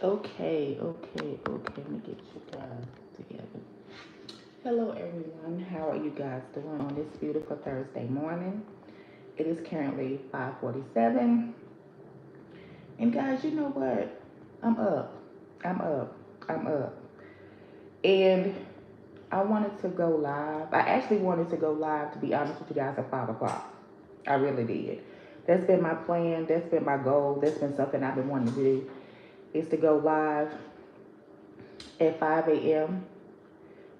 Okay. Let me get you guys together. Hello, everyone. How are you guys doing on this beautiful Thursday morning? It is currently 5:47, and guys, you know what? I'm up. I'm up. I'm up. And I wanted to go live. I actually wanted to go live, to be honest with you guys, at 5 o'clock. I really did. That's been my plan. That's been my goal. That's been something I've been wanting to do. Is to go live at 5 a.m.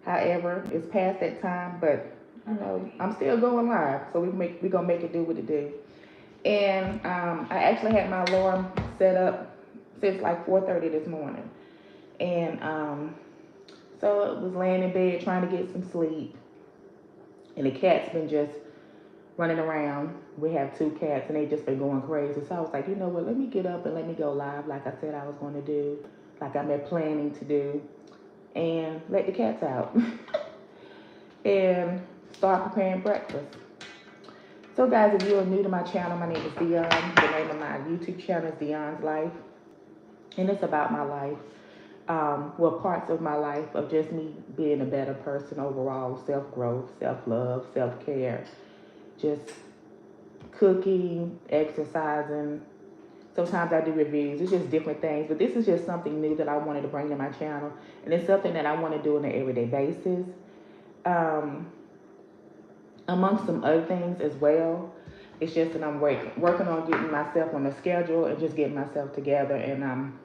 However, it's past that time, but I'm still going live, so we gonna make it do what it do. And I actually had my alarm set up since like 4:30 this morning, and so I was laying in bed trying to get some sleep, and the cat's been just running around. We have two cats, and they just been going crazy. So I was like, you know what? Let me get up and let me go live, like I said I was going to do, like I've been planning to do, and let the cats out. And start preparing breakfast. So, guys, if you are new to my channel, my name is Dionne. The name of my YouTube channel is Dionne's Life, and it's about my life. Well, parts of my life of just me being a better person overall, self growth, self love, self care, just cooking, exercising. Sometimes I do reviews. It's just different things, but this is just something new that I wanted to bring to my channel, and it's something that I want to do on an everyday basis. Um, Amongst some other things as well. It's just that I'm working on getting myself on the schedule and just getting myself together. And I'm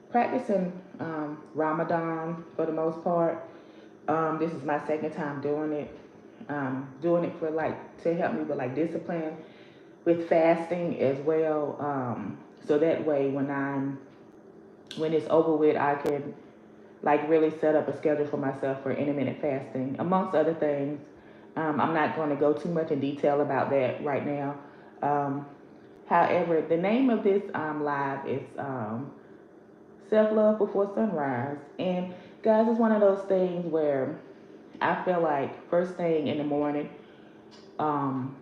practicing Ramadan for the most part. This is my second time doing it. Doing it for like to help me with like discipline with fasting as well. So that way when it's over with, I can like really set up a schedule for myself for intermittent fasting, amongst other things. I'm not going to go too much in detail about that right now. Um, However, the name of this live is Self Love Before Sunrise. And guys, it's one of those things where I feel like first thing in the morning, um,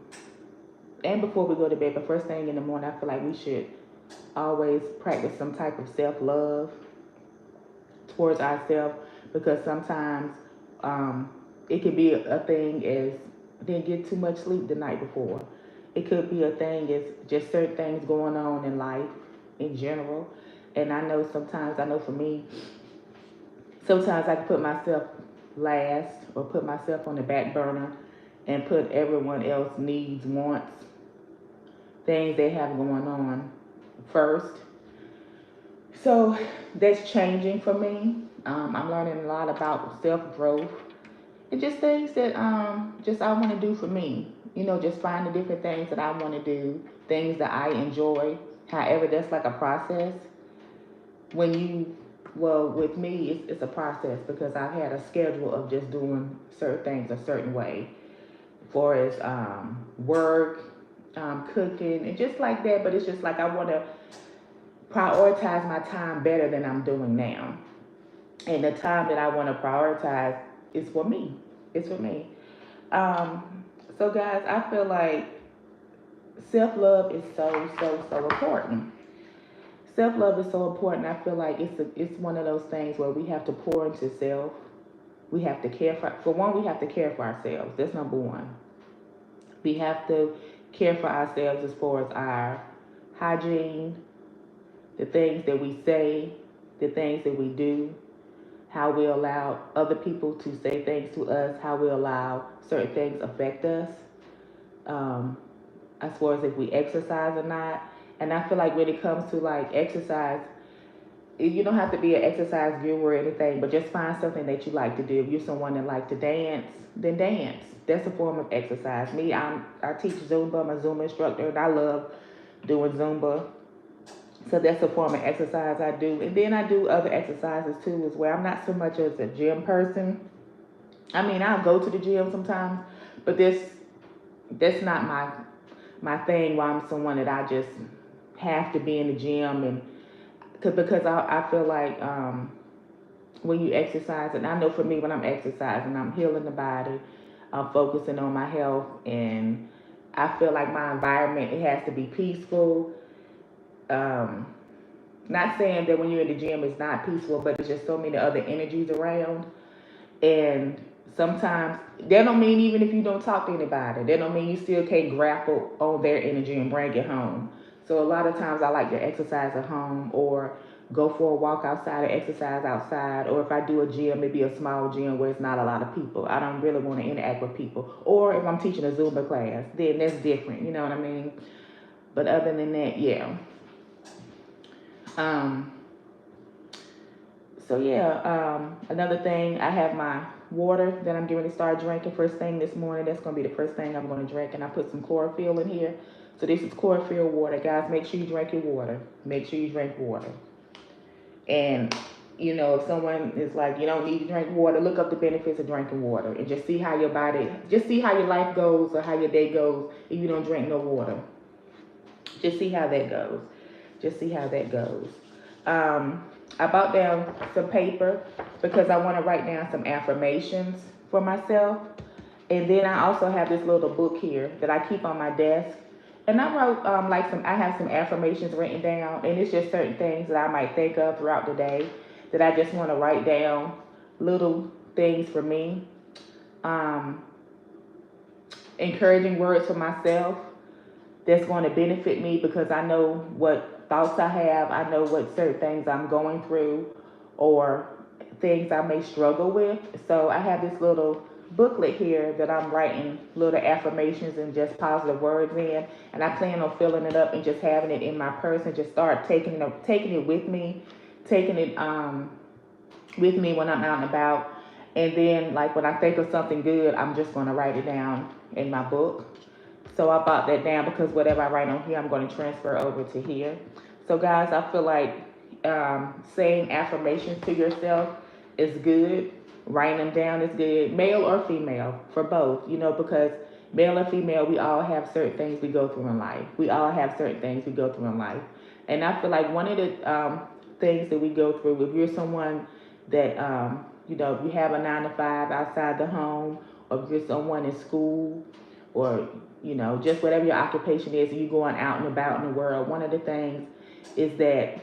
and before we go to bed, but first thing in the morning, I feel like we should always practice some type of self love towards ourselves, because sometimes um, it could be a thing as didn't get too much sleep the night before. It could be a thing as just certain things going on in life in general. And I know for me, sometimes I can put myself last or put myself on the back burner and put everyone else needs, wants, things they have going on first. So that's changing for me. I'm learning a lot about self growth and just things that just I want to do for me. Just find the different things that I want to do, things that I enjoy. However, that's like a process. When you well, with me, it's a process because I've had a schedule of just doing certain things a certain way, for as work, cooking, and just like that. But it's just like I want to prioritize my time better than I'm doing now. And the time that I want to prioritize is for me. It's for me. Um, so, guys, I feel like self love is so important. Self love is so important. I feel like it's one of those things where we have to pour into self. We have to care for one. We have to care for ourselves. That's number one. We have to care for ourselves as far as our hygiene, the things that we say, the things that we do, how we allow other people to say things to us, how we allow certain things affect us, um, as far as if we exercise or not. And I feel like when it comes to like exercise, you don't have to be an exercise guru or anything, but just find something that you like to do. If you're someone that like to dance, then dance. That's a form of exercise. Me, I teach Zumba. I'm a Zumba instructor, and I love doing Zumba. So that's a form of exercise I do. And then I do other exercises too as well. I'm not so much as a gym person. I mean, I'll go to the gym sometimes, but that's not my thing where I'm someone that I just have to be in the gym and because I feel like when you exercise, and I know for me when I'm exercising, I'm healing the body, I'm focusing on my health, and I feel like my environment, it has to be peaceful. Um, Not saying that when you're in the gym it's not peaceful, but it's just so many other energies around. And sometimes that don't mean even if you don't talk to anybody, that don't mean you still can't grapple on their energy and bring it home. So a lot of times I like to exercise at home or go for a walk outside or exercise outside. Or if I do a gym, maybe a small gym where it's not a lot of people. I don't really want to interact with people. Or if I'm teaching a Zumba class, then that's different. You know what I mean? But other than that, yeah. Um, So yeah, another thing, I have my water that I'm getting ready to start drinking first thing this morning. That's gonna be the first thing I'm gonna drink, and I put some chlorophyll in here. So this is chlorophyll water, guys. Make sure you drink your water. Make sure you drink water. And you know, if someone is like, you don't need to drink water, look up the benefits of drinking water and just see how your body, just see how your life goes or how your day goes if you don't drink no water. Just see how that goes. Just see how that goes. I bought down some paper because I want to write down some affirmations for myself. And then I also have this little book here that I keep on my desk. And I wrote I have some affirmations written down, and it's just certain things that I might think of throughout the day that I just want to write down, little things for me. Um, Encouraging words for myself that's going to benefit me because I know what thoughts I have, I know what certain things I'm going through or things I may struggle with. So I have this little booklet here that I'm writing little affirmations and just positive words in, and I plan on filling it up and just having it in my purse and just start taking it with me, taking it with me when I'm out and about. And then like when I think of something good, I'm just going to write it down in my book. So I bought that down because whatever I write on here, I'm going to transfer over to here. So guys, I feel like saying affirmations to yourself is good. Writing them down is good, male or female, for both. You know, because male or female, we all have certain things we go through in life. We all have certain things we go through in life, and I feel like one of the things that we go through, if you're someone that you know, if you have a 9 to 5 outside the home, or if you're someone in school, or you know, just whatever your occupation is, and you going out and about in the world, one of the things is that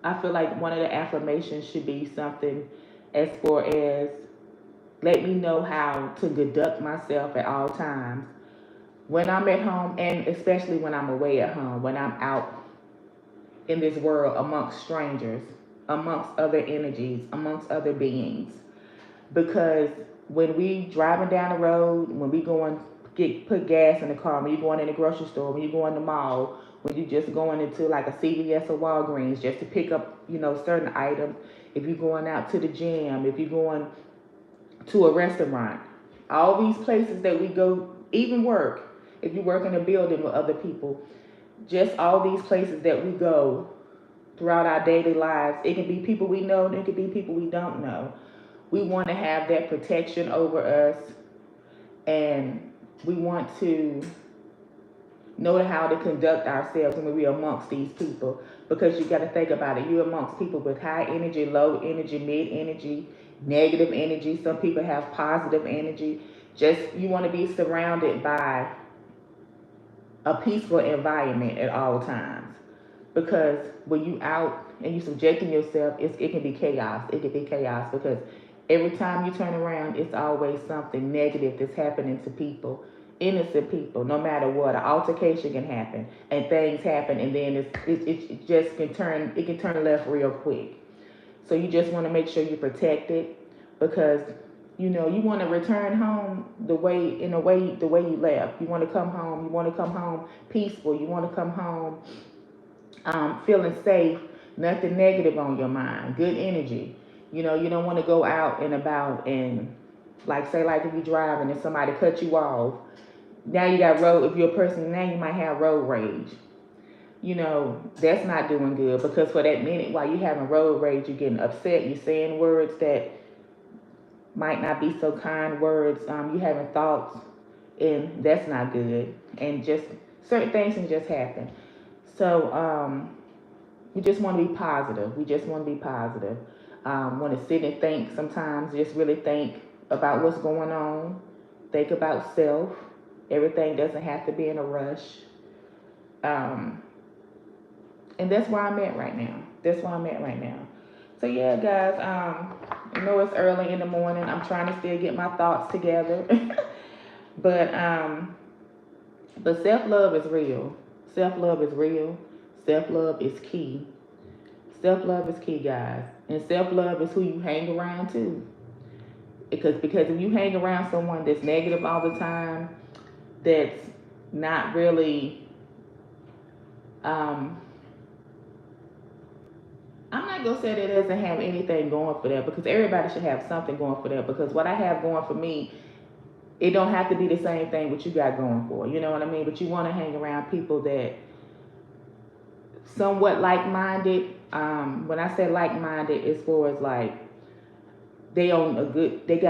I feel like one of the affirmations should be something as far as let me know how to conduct myself at all times when I'm at home, and especially when I'm away at home, when I'm out in this world amongst strangers, amongst other energies, amongst other beings. Because when we driving down the road, when we going put gas in the car, when you going in the grocery store, when you go in the mall, when you just going into like a CVS or Walgreens just to pick up, you know, certain items, if you're going out to the gym, if you're going to a restaurant, all these places that we go, even work, if you work in a building with other people, just all these places that we go throughout our daily lives, it can be people we know and it can be people we don't know. We want to have that protection over us, and we want to know how to conduct ourselves when we're amongst these people, because you got to think about it, you're amongst people with high energy, low energy, mid energy, negative energy. Some people have positive energy. Just you want to be surrounded by a peaceful environment at all times, because when you out and you subjecting yourself, it can be chaos. It can be chaos because every time you turn around, it's always something negative that's happening to people, innocent people. No matter what, an altercation can happen and things happen, and then it just can turn left real quick. So you just want to make sure you're protected, because you know you want to return home the way you left. You want to come home. You want to come home peaceful. You want to come home feeling safe, nothing negative on your mind, good energy. You know, you don't want to go out and about and like say like if you're driving and somebody cut you off. Now you got road. If you're a person, now you might have road rage. You know, that's not doing good, because for that minute while you're having road rage, you're getting upset. You're saying words that might not be so kind words. You having thoughts, and that's not good. And just certain things can just happen. So we just want to be positive. We just want to be positive. Want to sit and think sometimes, just really think about what's going on. Think about self. Everything doesn't have to be in a rush. Um, And that's where I'm at right now. That's where I'm at right now. So yeah, guys, I know it's early in the morning. I'm trying to still get my thoughts together. but self-love is real. Self-love is real. Self-love is key. Self-love is key, guys. And self-love is who you hang around too. Because if you hang around someone that's negative all the time, that's not really um I'm not gonna say that it doesn't have anything going for that, because everybody should have something going for that. Because what I have going for me, it don't have to be the same thing what you got going for. You know what I mean? But you want to hang around people that somewhat like-minded. When I say like-minded, as far as like they got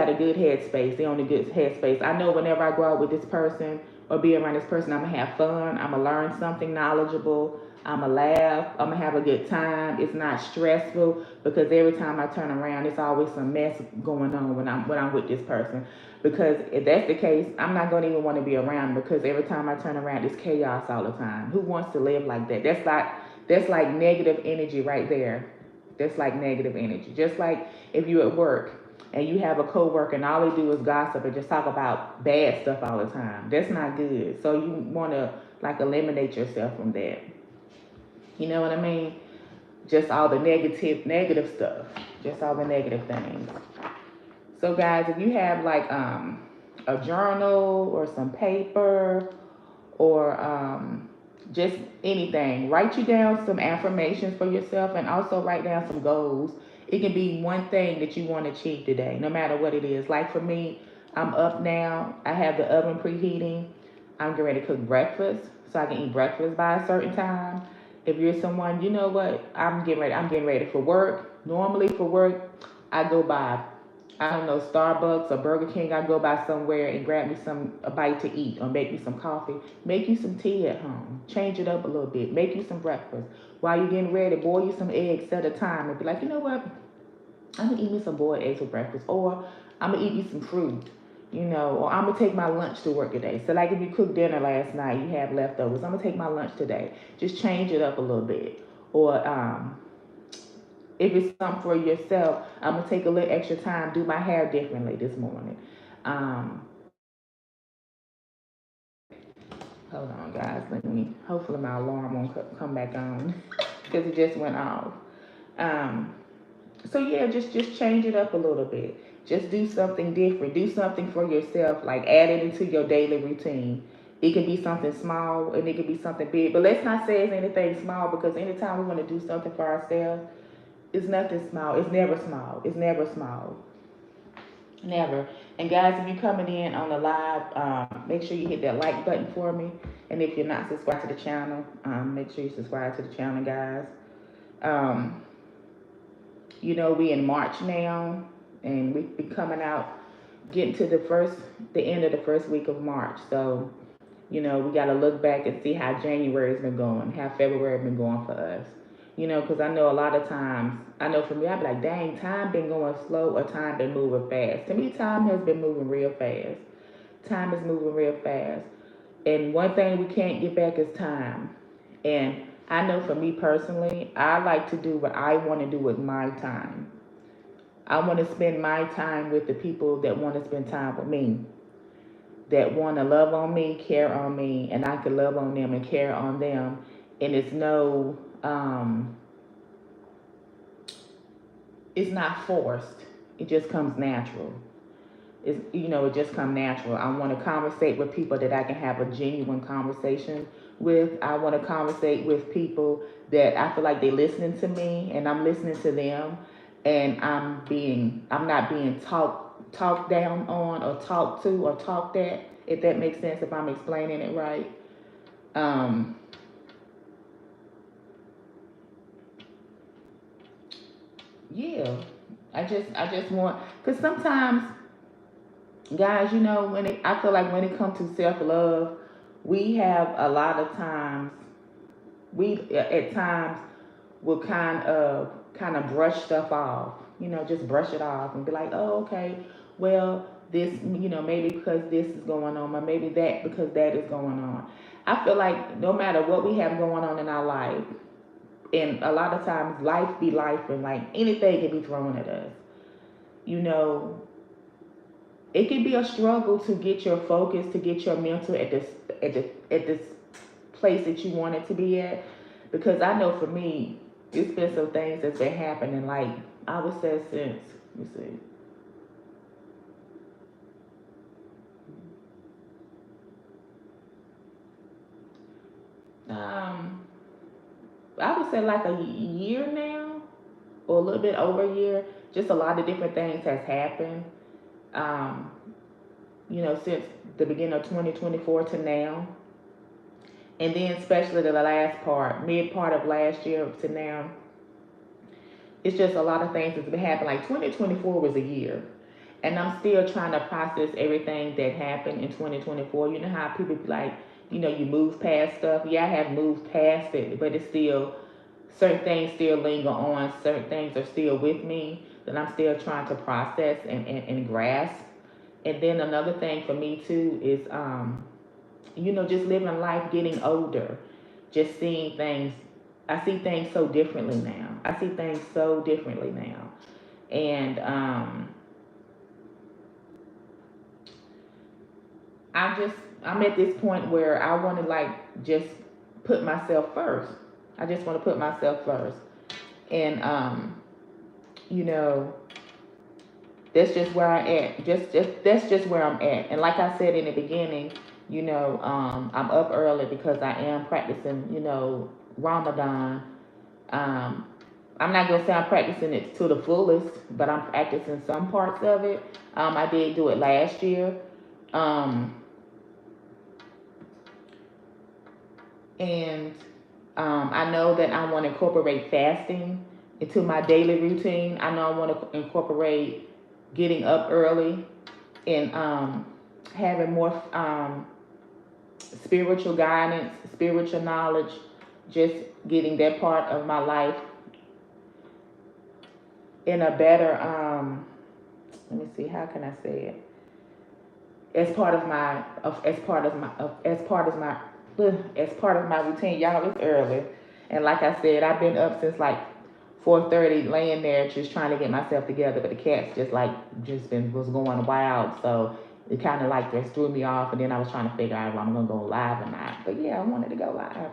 a good headspace. They own a good headspace. I know whenever I go out with this person or be around this person, I'm gonna have fun. I'm gonna learn something knowledgeable. I'm gonna laugh. I'm gonna have a good time. It's not stressful, because every time I turn around, it's always some mess going on when I'm with this person. Because if that's the case, I'm not gonna even want to be around, because every time I turn around, it's chaos all the time. Who wants to live like that? That's like negative energy right there. That's like negative energy. Just like if you're at work and you have a coworker and all they do is gossip and just talk about bad stuff all the time. That's not good. So you want to like eliminate yourself from that. You know what I mean? Just all the negative stuff. Just all the negative things. So guys, if you have like a journal or some paper or just anything, write you down some affirmations for yourself, and also write down some goals. It can be one thing that you want to achieve today, no matter what it is. Like for me, I'm up now. I have the oven preheating. I'm getting ready to cook breakfast so I can eat breakfast by a certain time. If you're someone, you know what, I'm getting ready for work. Normally for work, I go by, I don't know, Starbucks or Burger King. I go by somewhere and grab me a bite to eat, or make me some coffee. Make you some tea at home. Change it up a little bit. Make you some breakfast. While you're getting ready, boil you some eggs, set a time, and be like, you know what? I'm gonna eat me some boiled eggs for breakfast, or I'm gonna eat me some fruit, or I'm gonna take my lunch to work today. So like if you cooked dinner last night, you have leftovers. I'm gonna take my lunch today. Just change it up a little bit, or if it's something for yourself, I'm gonna take a little extra time, do my hair differently this morning. Um, Hold on, guys. Hopefully my alarm won't come back on because it just went off. Um, so yeah, just change it up a little bit. Just do something different. Do something for yourself. Like add it into your daily routine. It can be something small and it can be something big. But let's not say it's anything small, because anytime we want to do something for ourselves, it's nothing small. It's never small. It's never small. Never. And guys, if you're coming in on the live, make sure you hit that like button for me. And if you're not subscribed to the channel, make sure you subscribe to the channel, guys. Um, we in March now, and we be coming out, getting to the end of the first week of March. So, we got to look back and see how January's been going, how February been going for us. Because I know a lot of times, I know for me, I be like, dang, time been going slow or time been moving fast. To me, time has been moving real fast. Time is moving real fast. And one thing we can't get back is time. And I know for me personally, I like to do what I want to do with my time. I want to spend my time with the people that want to spend time with me, that want to love on me, care on me, and I can love on them and care on them. And it's not forced. It just comes natural. It just comes natural. I want to conversate with people that I can have a genuine conversation with. I want to conversate with people that I feel like they're listening to me and I'm listening to them, and I'm not being talked down on or talked to or talked at, if that makes sense, if I'm explaining it right. Um, yeah, I just want, because sometimes, guys, I feel like when it comes to self-love, we have a lot of times, we at times will kind of brush stuff off, just brush it off and be like, oh, okay, well, this, maybe because this is going on, or maybe that because that is going on. I feel like no matter what we have going on in our life, And a lot of times life be life, and like anything can be thrown at us. You know, it can be a struggle to get your focus, to get your mental at this place that you want it to be at. Because I know for me, it's been some things that's been happening. Like I would say since, let me see, I would say like a year now, or a little bit over a year. Just a lot of different things has happened. Um, since the beginning of 2024 to now, and then especially the last part, mid part of last year to now, it's just a lot of things that's been happening. Like 2024 was a year, and I'm still trying to process everything that happened in 2024. You know how people be like, you move past stuff. Yeah, I have moved past it, but it's still certain things still linger on. Certain things are still with me that I'm still trying to process and grasp. And then another thing for me too is, just living life, getting older, just seeing things. I see things so differently now. I see things so differently now. And I'm at this point where I want to like just put myself first. I just want to put myself first. And you know, that's just where I at. Just that's just where I'm at. And like I said in the beginning, I'm up early because I am practicing, Ramadan. Um, I'm not gonna say I'm practicing it to the fullest, but I'm practicing some parts of it. I did do it last year. Um, and I know that I want to incorporate fasting into my daily routine. I know I want to incorporate getting up early and having more spiritual guidance, spiritual knowledge, just getting that part of my life in a better, let me see, how can I say it? As part of my, as part of my routine. Y'all, it's early, and like I said, I've been up since like 4:30, laying there just trying to get myself together. But the cats was going wild, so it kind of like just threw me off. And then I was trying to figure out if I'm gonna go live or not. But yeah, I wanted to go live.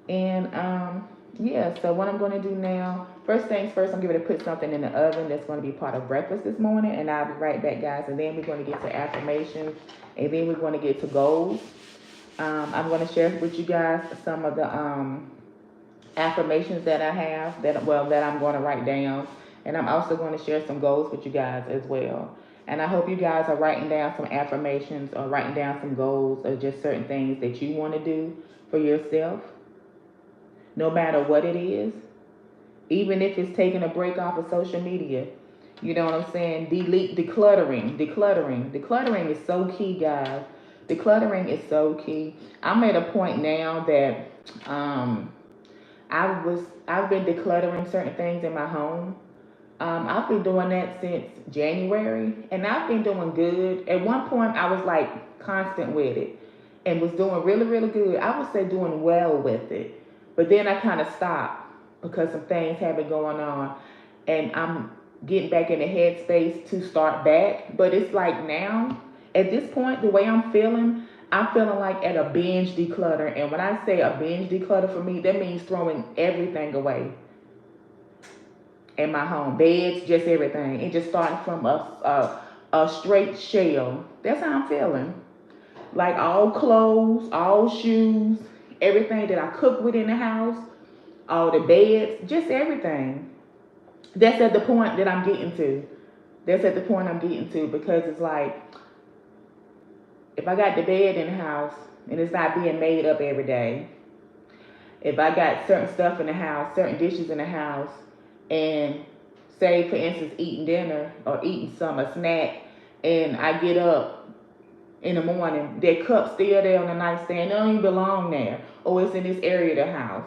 And yeah, so what I'm going to do now, first things first, I'm going to put something in the oven that's going to be part of breakfast this morning, and I'll be right back, guys. And then we're going to get to affirmations, and then we're going to get to goals. I'm going to share with you guys some of the affirmations that I have that I'm going to write down, and I'm also going to share some goals with you guys as well. And I hope you guys are writing down some affirmations or writing down some goals or just certain things that you want to do for yourself, no matter what it is, even if it's taking a break off of social media. You know what I'm saying? Decluttering is so key, guys. Decluttering is so key. I'm at a point now that I've been decluttering certain things in my home. I've been doing that since January, and I've been doing good. At one point, I was like constant with it, and was doing really, really good. I would say doing well with it, but then I kind of stopped because some things have been going on, and I'm getting back in the headspace to start back. But it's like now, at this point, the way I'm feeling like at a binge declutter. And when I say a binge declutter for me, that means throwing everything away in my home, beds, just everything, and just starting from a straight shell. That's how I'm feeling. Like all clothes, all shoes, everything that I cook with in the house, all the beds, just everything. That's at the point that I'm getting to. That's at the point I'm getting to, because it's like if I got the bed in the house and it's not being made up every day, if I got certain stuff in the house, certain dishes in the house, and say for instance eating dinner or eating a snack, and I get up in the morning, that cup's still there on the nightstand, it don't even belong there, or it's in this area of the house.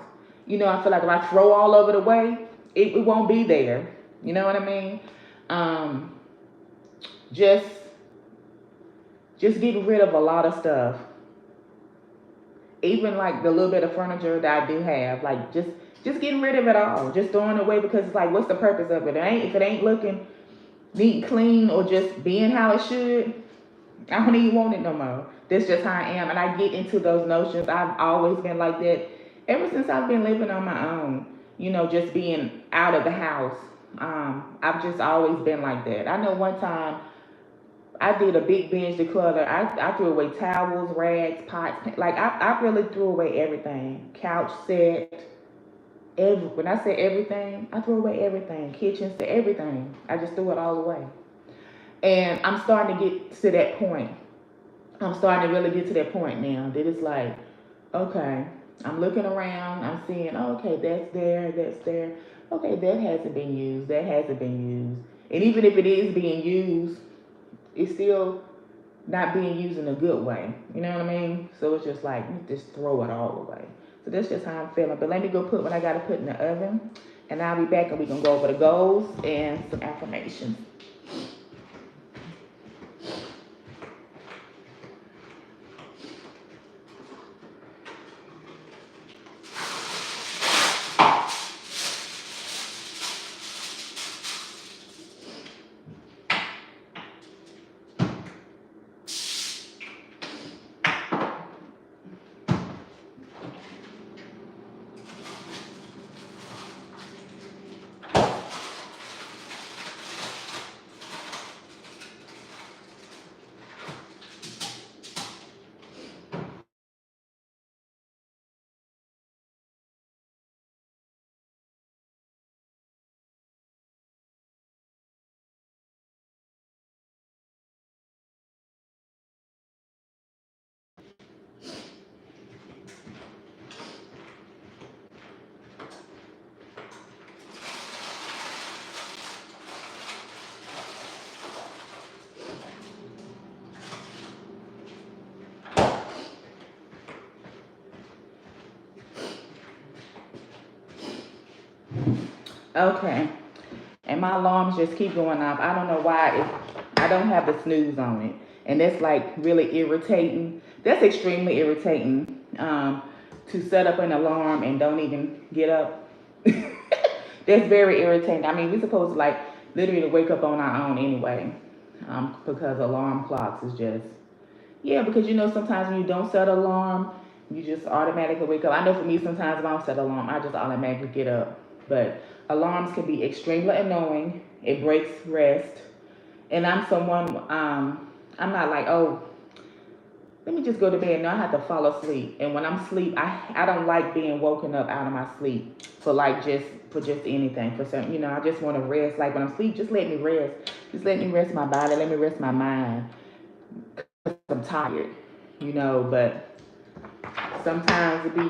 I feel like if I throw all of it away, it won't be there. You know what I mean? Um, just just getting rid of a lot of stuff, even like the little bit of furniture that I do have, like just getting rid of it all, just throwing it away, because it's like, what's the purpose of it? If it ain't looking neat and clean or just being how it should, I don't even want it no more. That's just how I am. And I get into those notions. I've always been like that ever since I've been living on my own, just being out of the house. I've just always been like that. I know one time I did a big binge declutter. I threw away towels, rags, pots. Like, I really threw away everything. Couch set. When I say everything, I threw away everything. Kitchen set, everything. I just threw it all away. And I'm starting to get to that point. I'm starting to really get to that point now that it's like, okay, I'm looking around, I'm seeing, oh, okay, that's there, that's there. Okay, that hasn't been used, that hasn't been used. And even if it is being used, it's still not being used in a good way. You know what I mean? So it's just like, just throw it all away. So that's just how I'm feeling. But let me go put what I got to put in the oven. And I'll be back and we can go over the goals and some affirmations. Okay. And my alarms just keep going off. I don't know why. I don't have the snooze on it. And that's like really irritating. That's extremely irritating, to set up an alarm and don't even get up. That's very irritating. I mean, we're supposed to like literally to wake up on our own anyway, because alarm clocks is just, yeah, because sometimes when you don't set an alarm, you just automatically wake up. I know for me, sometimes if I don't set an alarm, I just automatically get up. But alarms can be extremely annoying. It breaks rest. And I'm someone, I'm not like, oh, let me just go to bed. No, I have to fall asleep. And when I'm asleep, I don't like being woken up out of my sleep for just anything. For some, I just want to rest. Like when I'm asleep, just let me rest. Just let me rest my body. Let me rest my mind. I'm tired, but sometimes it be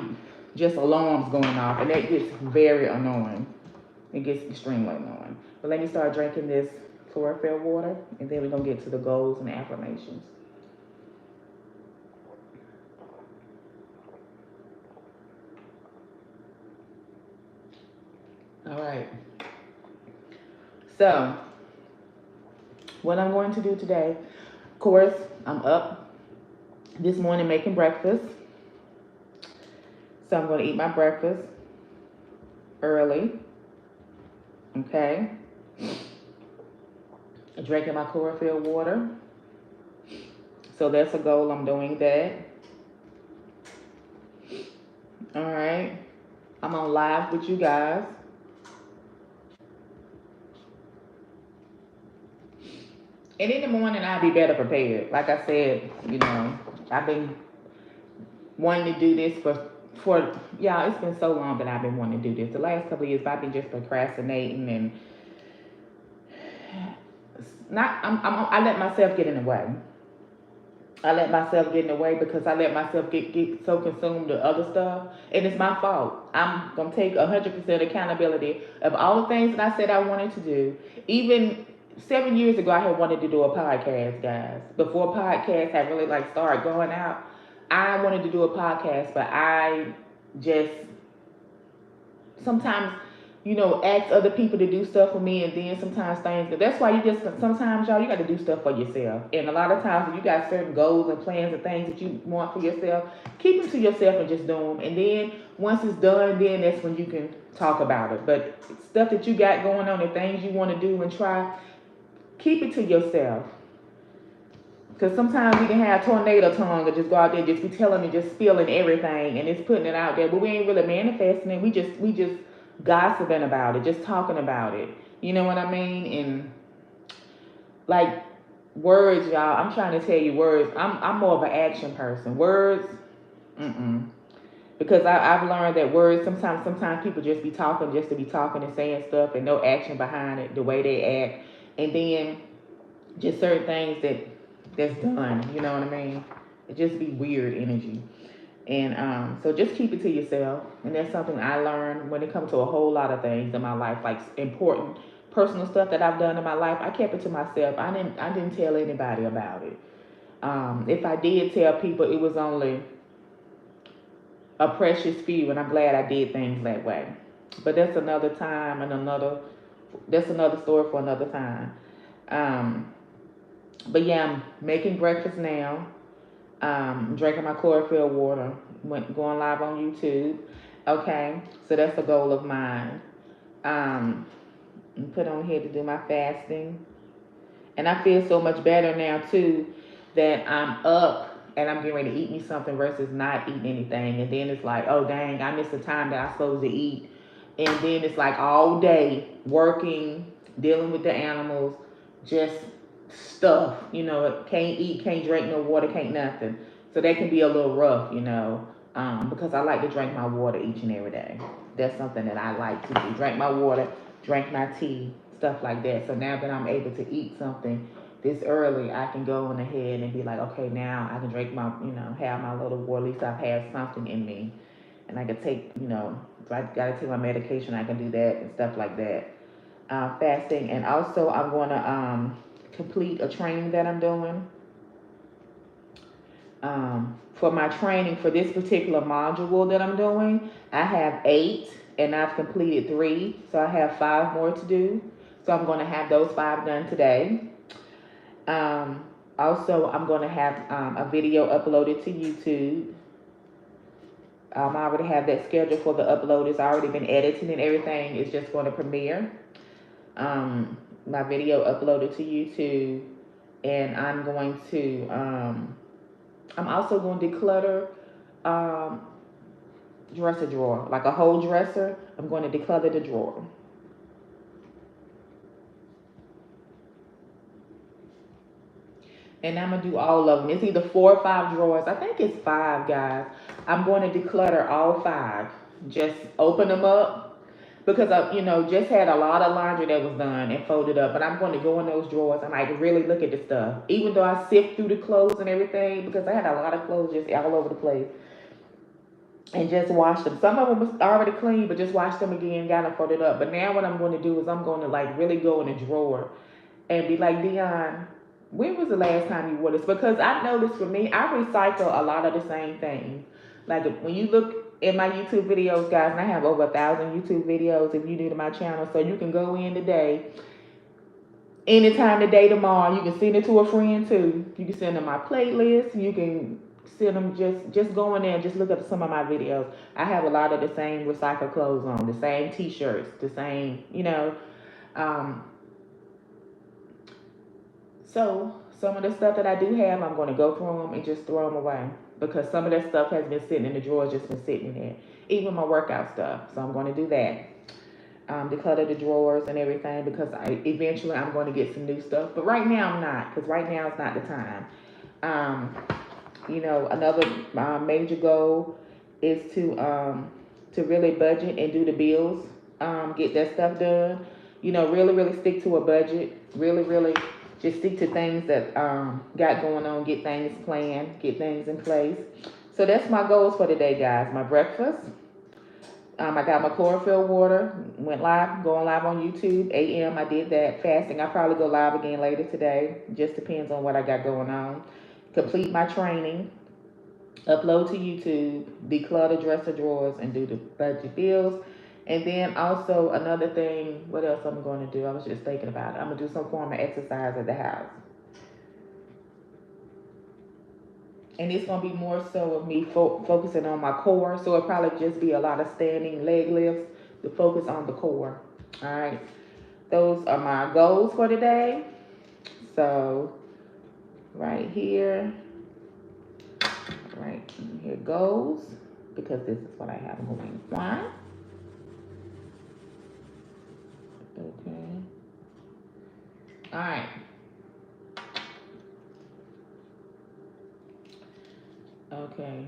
just alarms going off, and that gets very annoying. It gets extremely annoying. But let me start drinking this chlorophyll water, and then we're going to get to the goals and affirmations. All right. So, what I'm going to do today, of course, I'm up this morning making breakfast. So I'm going to eat my breakfast early. Okay. Drinking my chlorophyll water. So that's a goal. I'm doing that. All right. I'm on live with you guys. And in the morning, I'll be better prepared. Like I said, I've been wanting to do this for y'all. It's been so long that I've been wanting to do this. The last couple of years, I've been just procrastinating and I let myself get in the way. I let myself get in the way because I let myself get so consumed with other stuff. And it's my fault. I'm going to take 100% accountability of all the things that I said I wanted to do. Even 7 years ago, I had wanted to do a podcast, guys. Before podcasts had really started going out, I wanted to do a podcast, but I just sometimes ask other people to do stuff for me, and then sometimes things. That's why sometimes y'all, you got to do stuff for yourself. And a lot of times, if you got certain goals and plans and things that you want for yourself, keep them to yourself and just do them. And then once it's done, then that's when you can talk about it. But stuff that you got going on and things you want to do and try, keep it to yourself. Because sometimes we can have tornado tongue or just go out there, just be telling and just spilling everything and it's putting it out there, but we ain't really manifesting it. We just gossiping about it, just talking about it. You know what I mean? And like words, y'all. I'm trying to tell you words. I'm more of an action person. Words, because I've learned that words sometimes people just be talking just to be talking and saying stuff and no action behind it, the way they act, and then just certain things that's done. You know what I mean? It just be weird energy. And so just keep it to yourself. And that's something I learned when it comes to a whole lot of things in my life, like important personal stuff that I've done in my life. I kept it to myself. I didn't tell anybody about it. If I did tell people, it was only a precious few, and I'm glad I did things that way. But that's another time and that's another story for another time. Um, but yeah, I'm making breakfast now. Drinking my chlorophyll water, going live on YouTube. Okay, so that's a goal of mine. Put on here to do my fasting, and I feel so much better now too that I'm up and I'm getting ready to eat me something versus not eating anything. And then it's like, oh dang, I missed the time that I'm supposed to eat. And then it's like all day working, dealing with the animals, just stuff, can't eat, can't drink no water, can't nothing. So that can be a little rough, because I like to drink my water each and every day. That's something that I like to do. Drink my water, drink my tea, stuff like that. So now that I'm able to eat something this early, I can go on ahead and be like, okay, now I can drink my, have my little water. At least I've had something in me. And I can take, if I got to take my medication, I can do that and stuff like that. Fasting. And also I'm going to complete a training that I'm doing. For my training for this particular module that I'm doing, I have 8 and I've completed 3. So I have 5 more to do. So I'm going to have those 5 done today. Also, I'm going to have a video uploaded to YouTube. I already have that scheduled for the upload. It's already been edited and everything. It's just going to premiere. My video uploaded to YouTube. And I'm going to, I'm also going to declutter dresser drawer. Like a whole dresser, I'm going to declutter the drawer. And I'm going to do all of them. It's either 4 or 5 drawers. I think it's 5, guys. I'm going to declutter all 5. Just open them up. Because I, just had a lot of laundry that was done and folded up. But I'm going to go in those drawers and like really look at the stuff. Even though I sift through the clothes and everything. Because I had a lot of clothes just all over the place. And just wash them. Some of them was already clean, but just wash them again, got them folded up. But now what I'm going to do is I'm going to like really go in a drawer and be like, Dionne, when was the last time you wore this? Because I noticed for me, I recycle a lot of the same things. Like when you look at my YouTube videos, guys, and I have over 1,000 YouTube videos if you're new to my channel, so you can go in today, anytime today, tomorrow. You can send it to a friend too. You can send them my playlist. You can send them just go in there and just look at some of my videos. I have a lot of the same recycled clothes on, the same t-shirts, the same, So some of the stuff that I do have, I'm going to go through them and just throw them away. Because some of that stuff has been sitting in the drawers, just been sitting there. Even my workout stuff. So I'm going to do that. Declutter the drawers and everything because eventually I'm going to get some new stuff. But right now I'm not, because right now is not the time. Another major goal is to really budget and do the bills. Get that stuff done. Really, really stick to a budget. Really, really just stick to things that got going on. Get things planned. Get things in place. So that's my goals for today, guys. My breakfast. I got my chlorophyll water. Going live on YouTube. AM. I did that. Fasting. I'll probably go live again later today. Just depends on what I got going on. Complete my training. Upload to YouTube. Declutter dresser drawers and do the budget bills. And then also another thing, what else I'm going to do? I was just thinking about it. I'm going to do some form of exercise at the house. And it's going to be more so of me focusing on my core. So it'll probably just be a lot of standing leg lifts to focus on the core. All right. Those are my goals for today. So right here, right here goes, because this is what I have going on. Okay. All right. Okay.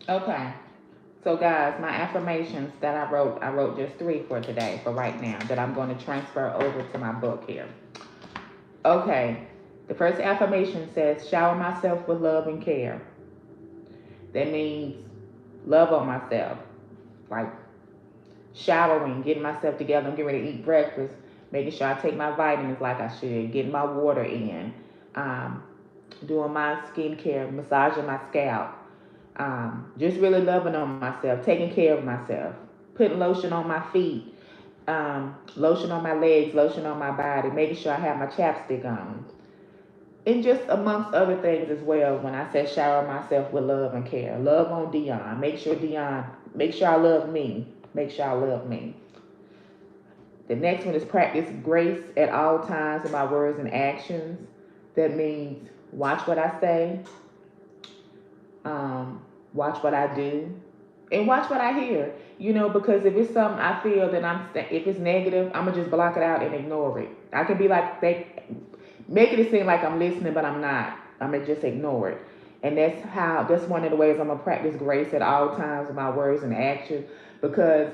Okay. So guys, my affirmations that I wrote just 3 for today, for right now, that I'm going to transfer over to my book here. Okay. The first affirmation says, shower myself with love and care. That means love on myself. Like showering, getting myself together, I'm getting ready to eat breakfast, making sure I take my vitamins like I should, getting my water in, doing my skincare, massaging my scalp, just really loving on myself, taking care of myself, putting lotion on my feet, lotion on my legs, lotion on my body, making sure I have my chapstick on. And just amongst other things as well, when I say shower myself with love and care. Love on Dionne. Make sure I love me. Make sure I love me. The next one is practice grace at all times in my words and actions. That means watch what I say, watch what I do, and watch what I hear. Because if it's something I feel that if it's negative, I'm gonna just block it out and ignore it. I can be like, make it seem like I'm listening, but I'm not. I'm gonna just ignore it. And that's one of the ways I'm gonna practice grace at all times with my words and actions. Because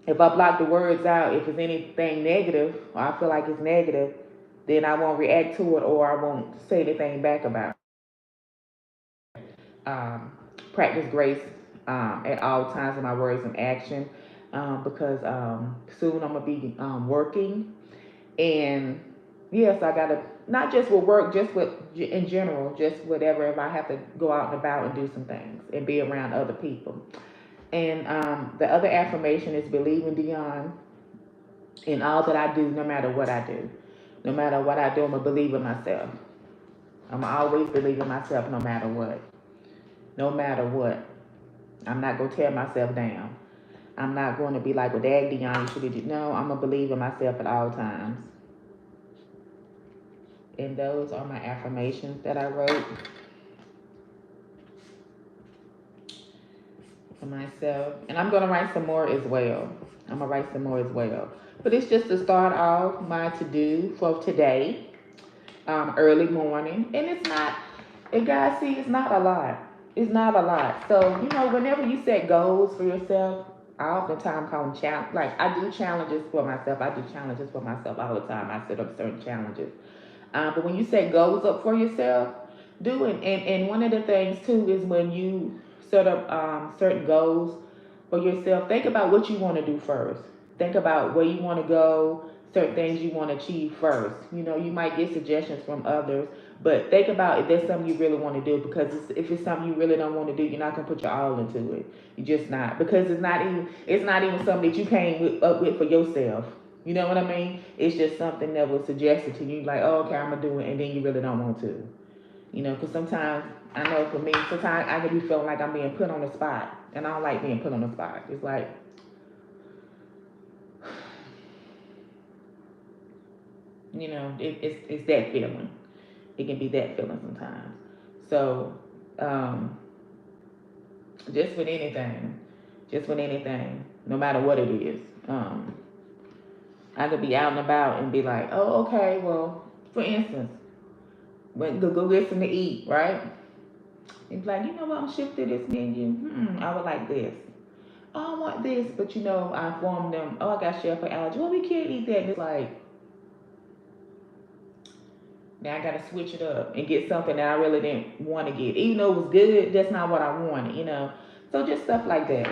if I block the words out, if it's anything negative, or I feel like it's negative, then I won't react to it, or I won't say anything back about it. Practice grace at all times in my words and action, because soon I'm gonna be working, and yes, I gotta, not just with work, just with in general, just whatever. If I have to go out and about and do some things and be around other people. And the other affirmation is believe in Dionne in all that I do, no matter what I do. No matter what I do, I'm gonna believe in myself. I'm gonna always believe in myself, no matter what. No matter what. I'm not gonna tear myself down. I'm not going to be like, well, Dad, Dionne, you should have. No, I'm gonna believe in myself at all times. And those are my affirmations that I wrote for myself. And I'm gonna write some more as well. But it's just to start off my to-do for today, early morning. And it's not, and guys, see, it's not a lot. It's not a lot. So, whenever you set goals for yourself, I oftentimes call them challenge. Like, I do challenges for myself. All the time. I set up certain challenges. But when you set goals up for yourself, do it. And one of the things too is when you set up certain goals for yourself, think about what you want to do first. Think about where you want to go, certain things you want to achieve first. You might get suggestions from others, but think about if there's something you really want to do, because if it's something you really don't want to do, you're not gonna put your all into it. You're just not, because it's not even something that you up with for yourself. You know what I mean? It's just something that was suggested to you, like, oh, okay, I'm gonna do it, and then you really don't want to. Because sometimes, I know for me, sometimes I can be feeling like I'm being put on the spot, and I don't like being put on the spot. It's like, it's that feeling. It can be that feeling sometimes. So, just with anything, no matter what it is. I could be out and about and be like, oh, okay, well, for instance, went to go get something to eat, right? And be like, you know what, I'm shifting this menu. I would like this. Oh, I want this, but I informed them, oh, I got chef for allergy. Well, we can't eat that. And it's like, now I gotta switch it up and get something that I really didn't want to get. Even though it was good, that's not what I wanted. So just stuff like that.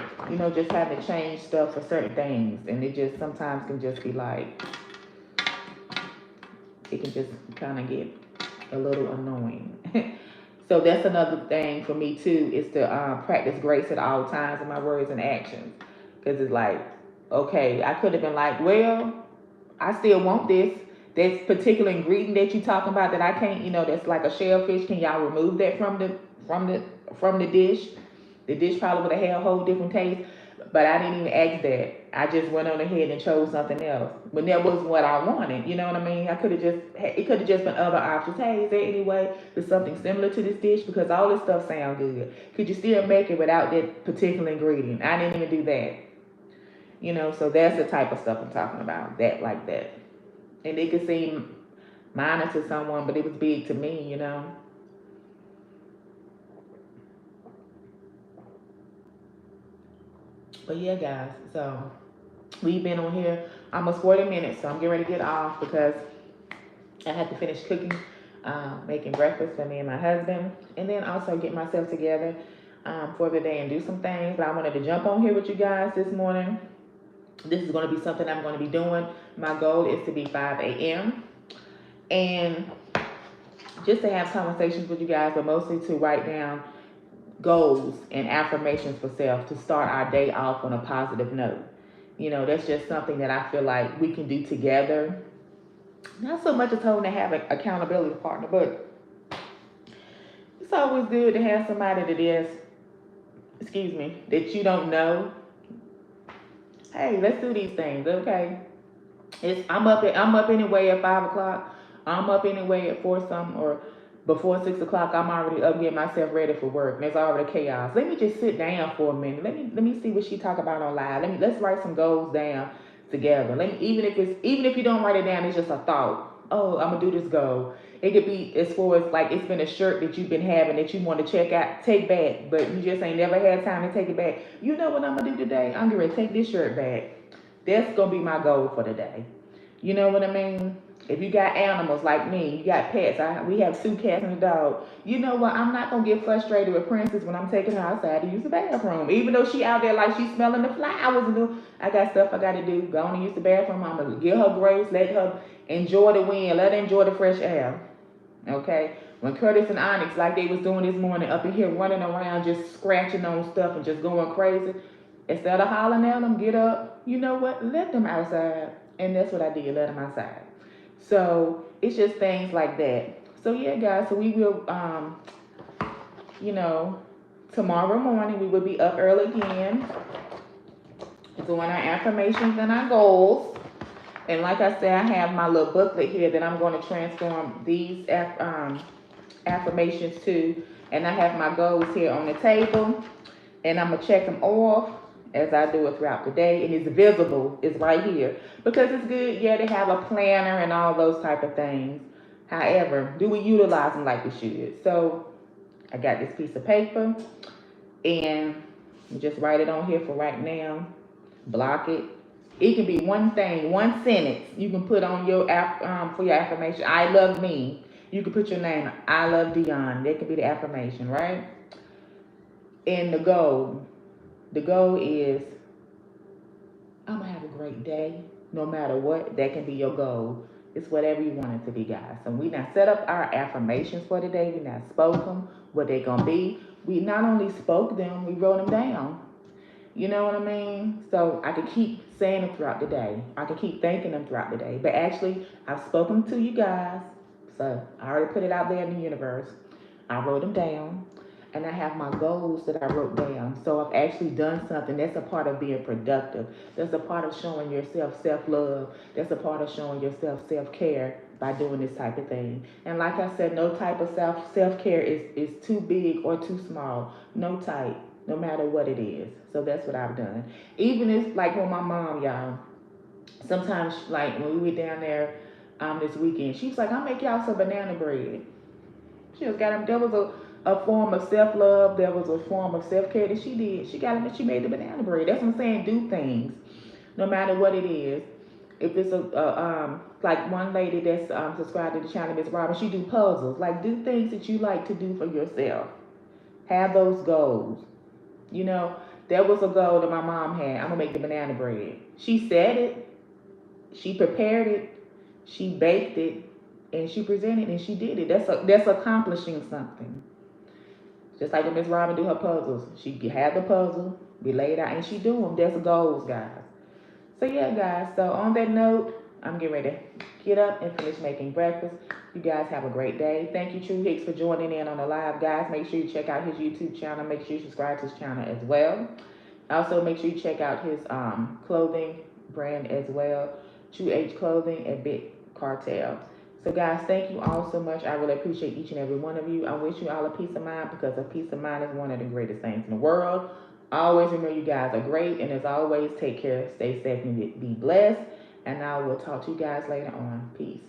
Just having to change stuff for certain things. And it just sometimes can just be like, it can just kind of get a little annoying. So that's another thing for me too, is to practice grace at all times in my words and actions. Because it's like, okay, I could have been like, well, I still want this. This particular ingredient that you're talking about that I can't, that's like a shellfish. Can y'all remove that from the dish? The dish probably would have had a whole different taste. But I didn't even ask that. I just went on ahead and chose something else. But that wasn't what I wanted. You know what I mean? It could have just been other options. Hey, is there any way there's something similar to this dish? Because all this stuff sounds good. Could you still make it without that particular ingredient? I didn't even do that. So that's the type of stuff I'm talking about. That like that. And it could seem minor to someone, but it was big to me. But yeah, guys, so we've been on here almost 40 minutes, so I'm getting ready to get off because I have to finish cooking, making breakfast for me and my husband, and then also get myself together for the day and do some things. But I wanted to jump on here with you guys this morning. This is going to be something I'm going to be doing. My goal is to be 5 a.m. and just to have conversations with you guys, but mostly to write down goals and affirmations for self to start our day off on a positive note. That's just something that I feel like we can do together. Not so much as having to have an accountability partner, but it's always good to have somebody that you don't know. Hey, let's do these things, okay? I'm up anyway at 5 o'clock. I'm up anyway at 4 something, or before 6 o'clock. I'm already up getting myself ready for work. And there's already chaos. Let me just sit down for a minute. Let me see what she talk about on live. Let's write some goals down together. Even if you don't write it down, it's just a thought. Oh, I'm gonna do this goal. It could be as far as like it's been a shirt that you've been having that you want to take back, but you just ain't never had time to take it back. You know what I'm gonna do today? I'm gonna take this shirt back. That's gonna be my goal for the day. You know what I mean? If you got animals like me, you got pets. We have 2 cats and a dog. You know what? I'm not gonna get frustrated with Princess when I'm taking her outside to use the bathroom. Even though she out there like she's smelling the flowers and I got stuff I gotta do. Go on and use the bathroom. I'm gonna give her grace, let her enjoy the wind, let her enjoy the fresh air. Okay? When Curtis and Onyx, like they was doing this morning, up in here running around, just scratching on stuff and just going crazy, instead of hollering at them, get up. You know what? Let them outside. And that's what I did, let them outside. So it's just things like that. So yeah, guys, so we will, you know, tomorrow morning we will be up early again, doing our affirmations and our goals. And like I said, I have my little booklet here that I'm going to transform these affirmations to. And I have my goals here on the table. And I'm going to check them off as I do it throughout the day. And it's visible. It's right here. Because it's good, yeah, to have a planner and all those type of things. However, do we utilize them like we should? So I got this piece of paper. And just write it on here for right now. Block it. It can be one thing, one sentence you can put on your for your affirmation. I love me. You can put your name. I love Dionne. That could be the affirmation, right? And the goal is I'm gonna have a great day, no matter what. That can be your goal. It's whatever you want it to be, guys. So we now set up our affirmations for today. We now spoke them, what they gonna be. We not only spoke them, we wrote them down. You know what I mean? So I could keep saying them throughout the day. I could keep thanking them throughout the day. But actually, I've spoken to you guys. So I already put it out there in the universe. I wrote them down. And I have my goals that I wrote down. So I've actually done something. That's a part of being productive. That's a part of showing yourself self-love. That's a part of showing yourself self-care by doing this type of thing. And like I said, no type of self-care is too big or too small. No type. no matter what it is. So that's what I've done. Even if, like, with my mom, y'all, sometimes, like, when we were down there this weekend, she was like, I'll make y'all some banana bread. She just got them. There was a form of self love. There was a form of self care that she did. She got them and she made the banana bread. That's what I'm saying. Do things, no matter what it is. If it's like one lady that's subscribed to the channel, Miss Robin, she do puzzles. Like, do things that you like to do for yourself. Have those goals. You know, there was a goal that my mom had. I'm gonna make the banana bread. She said it. She prepared it. She baked it, and she presented and she did it. That's accomplishing something. Just like when Miss Robin do her puzzles, she had the puzzle, be laid out, and she do them. That's goals, guys. So yeah, guys. So on that note, I'm getting ready to get up and finish making breakfast. You guys have a great day. Thank you, True Hicks, for joining in on the live, guys. Make sure you check out his YouTube channel. Make sure you subscribe to his channel as well. Also, make sure you check out his clothing brand as well, True H Clothing and Big Cartel. So, guys, thank you all so much. I really appreciate each and every one of you. I wish you all a peace of mind, because a peace of mind is one of the greatest things in the world. Always remember, you guys are great, and as always, take care, stay safe, and be blessed. And I will talk to you guys later on. Peace.